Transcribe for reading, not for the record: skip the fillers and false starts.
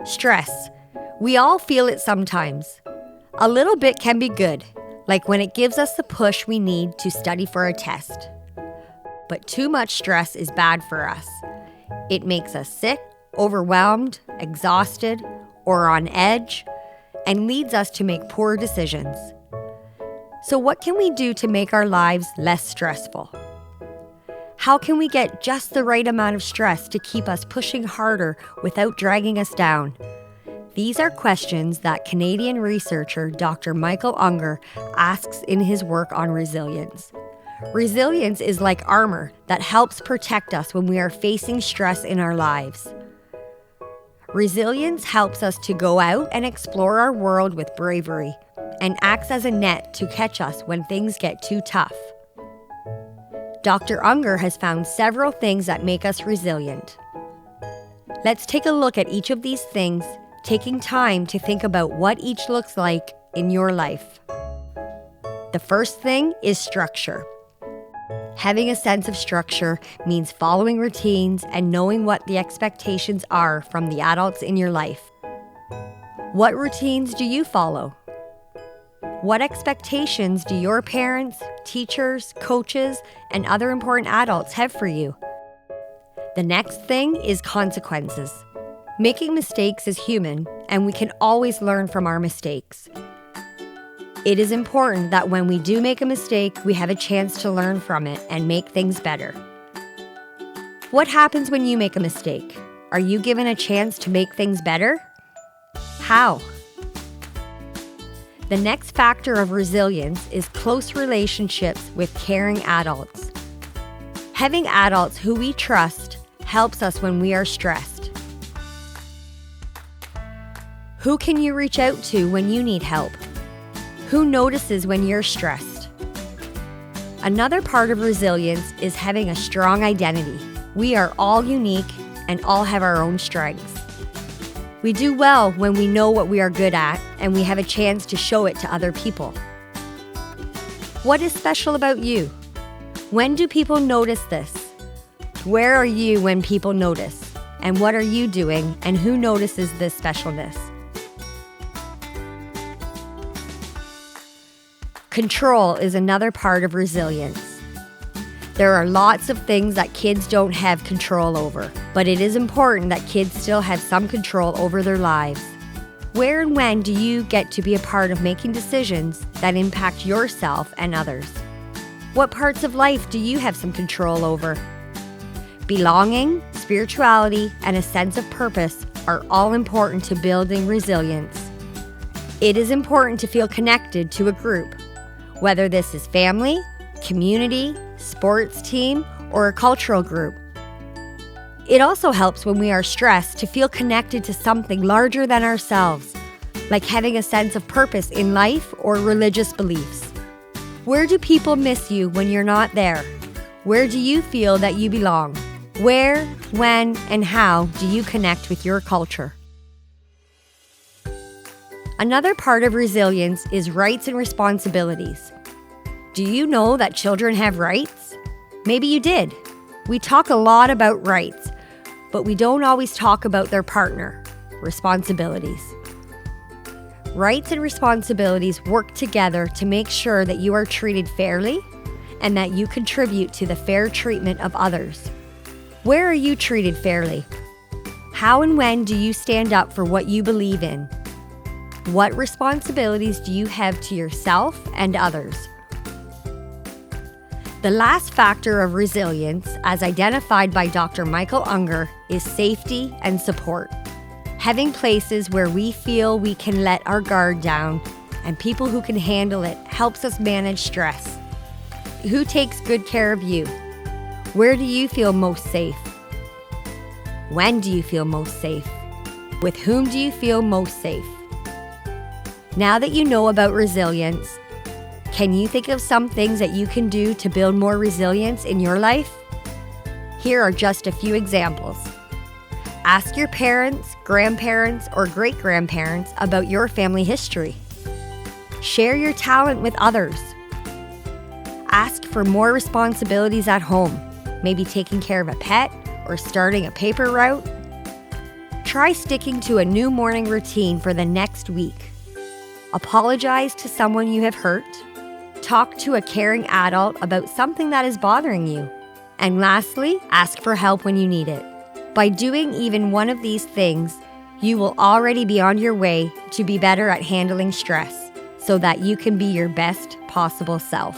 Stress. We all feel it sometimes. A little bit can be good, like when it gives us the push we need to study for a test. But too much stress is bad for us. It makes us sick, overwhelmed, exhausted, or on edge, and leads us to make poor decisions. So what can we do to make our lives less stressful? How can we get just the right amount of stress to keep us pushing harder without dragging us down? These are questions that Canadian researcher Dr. Michael Unger asks in his work on resilience. Resilience is like armor that helps protect us when we are facing stress in our lives. Resilience helps us to go out and explore our world with bravery and acts as a net to catch us when things get too tough. Dr. Unger has found several things that make us resilient. Let's take a look at each of these things, taking time to think about what each looks like in your life. The first thing is structure. Having a sense of structure means following routines and knowing what the expectations are from the adults in your life. What routines do you follow? What expectations do your parents, teachers, coaches, and other important adults have for you? The next thing is consequences. Making mistakes is human, and we can always learn from our mistakes. It is important that when we do make a mistake, we have a chance to learn from it and make things better. What happens when you make a mistake? Are you given a chance to make things better? How? The next factor of resilience is close relationships with caring adults. Having adults who we trust helps us when we are stressed. Who can you reach out to when you need help? Who notices when you're stressed? Another part of resilience is having a strong identity. We are all unique and all have our own strengths. We do well when we know what we are good at and we have a chance to show it to other people. What is special about you? When do people notice this? Where are you when people notice? And what are you doing and who notices this specialness? Control is another part of resilience. There are lots of things that kids don't have control over, but it is important that kids still have some control over their lives. Where and when do you get to be a part of making decisions that impact yourself and others? What parts of life do you have some control over? Belonging, spirituality, and a sense of purpose are all important to building resilience. It is important to feel connected to a group, whether this is family, community, sports team, or a cultural group. It also helps when we are stressed to feel connected to something larger than ourselves, like having a sense of purpose in life or religious beliefs. Where do people miss you when you're not there? Where do you feel that you belong? Where, when, and how do you connect with your culture? Another part of resilience is rights and responsibilities. Do you know that children have rights? Maybe you did. We talk a lot about rights, but we don't always talk about their partner, responsibilities. Rights and responsibilities work together to make sure that you are treated fairly and that you contribute to the fair treatment of others. Where are you treated fairly? How and when do you stand up for what you believe in? What responsibilities do you have to yourself and others? The last factor of resilience, as identified by Dr. Michael Unger, is safety and support. Having places where we feel we can let our guard down and people who can handle it helps us manage stress. Who takes good care of you? Where do you feel most safe? When do you feel most safe? With whom do you feel most safe? Now that you know about resilience, can you think of some things that you can do to build more resilience in your life? Here are just a few examples. Ask your parents, grandparents, or great-grandparents about your family history. Share your talent with others. Ask for more responsibilities at home, maybe taking care of a pet or starting a paper route. Try sticking to a new morning routine for the next week. Apologize to someone you have hurt. Talk to a caring adult about something that is bothering you. And lastly, ask for help when you need it. By doing even one of these things, you will already be on your way to be better at handling stress so that you can be your best possible self.